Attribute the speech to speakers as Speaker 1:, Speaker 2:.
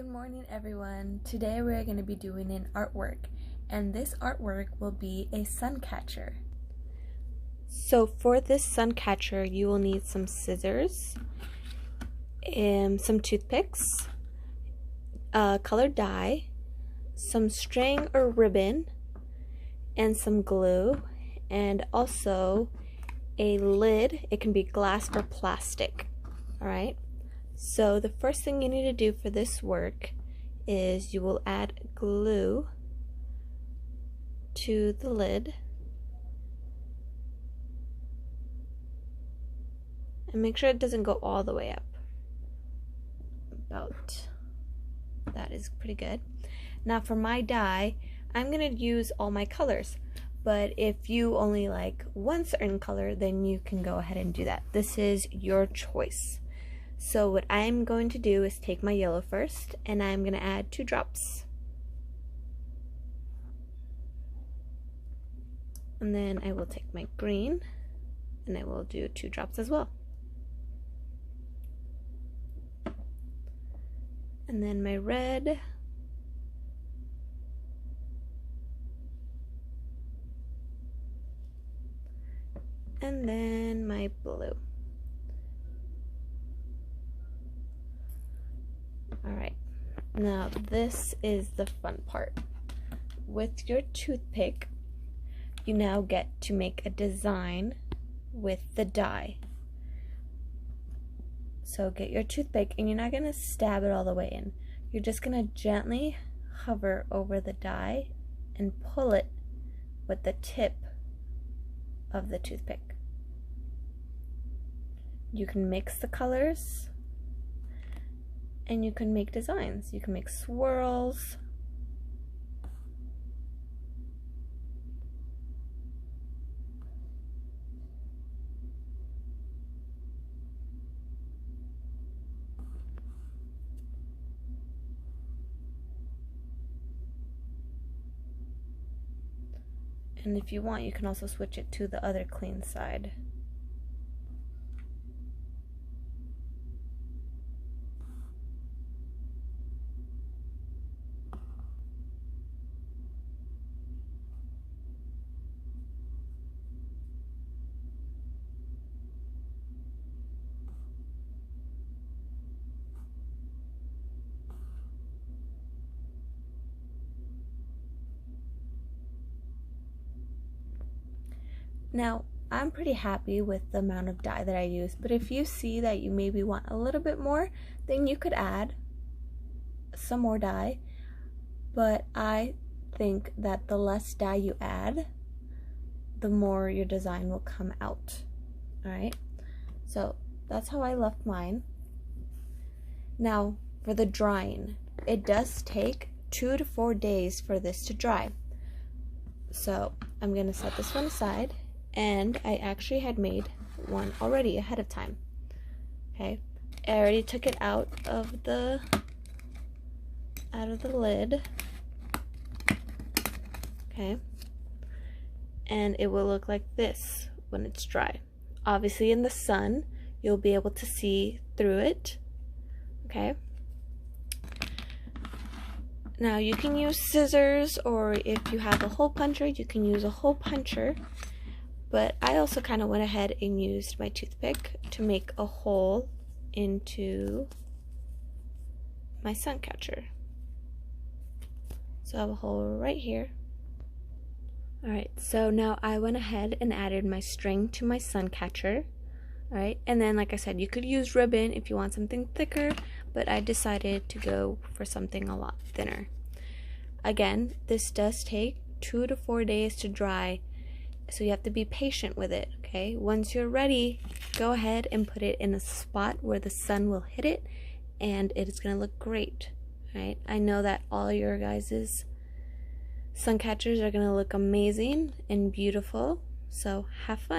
Speaker 1: Good morning, everyone. Today we're going to be doing an artwork, and this artwork will be a sun catcher. So for this sun catcher, you will need some scissors, some toothpicks, colored dye, some string or ribbon, and some glue, and also a lid. It can be glass or plastic. Alright, so the first thing you need to do for this work is you will add glue to the lid and make sure it doesn't go all the way up. About that is pretty good. Now for my dye, I'm going to use all my colors, but if you only like one certain color, then you can go ahead and do that. This is your choice. So what I'm going to do is take my yellow first, and I'm going to add 2 drops. And then I will take my green, and I will do 2 drops as well. And then my red. And then my blue. Alright, now this is the fun part. With your toothpick, you now get to make a design with the dye. So get your toothpick, and you're not going to stab it all the way in. You're just going to gently hover over the dye and pull it with the tip of the toothpick. You can mix the colors, and you can make designs. You can make swirls. And if you want, you can also switch it to the other clean side. Now, I'm pretty happy with the amount of dye that I use, but if you see that you maybe want a little bit more, then you could add some more dye. But I think that the less dye you add, the more your design will come out. Alright, so that's how I left mine. Now, for the drying, it does take 2 to 4 days for this to dry. So I'm going to set this one aside. And I actually had made one already ahead of time. Okay, I already took it out of the lid. Okay, and it will look like this when it's dry. Obviously in the sun you'll be able to see through it. Okay, now you can use scissors, or if you have a hole puncher, you can use a hole puncher. But I also kind of went ahead and used my toothpick to make a hole into my sun catcher. So I have a hole right here. Alright, so now I went ahead and added my string to my sun catcher. Alright, and then like I said, you could use ribbon if you want something thicker, but I decided to go for something a lot thinner. Again, this does take 2 to 4 days to dry. So you have to be patient with it, okay? Once you're ready, go ahead and put it in a spot where the sun will hit it, and it is going to look great, right? I know that all your guys' sun catchers are going to look amazing and beautiful, so have fun.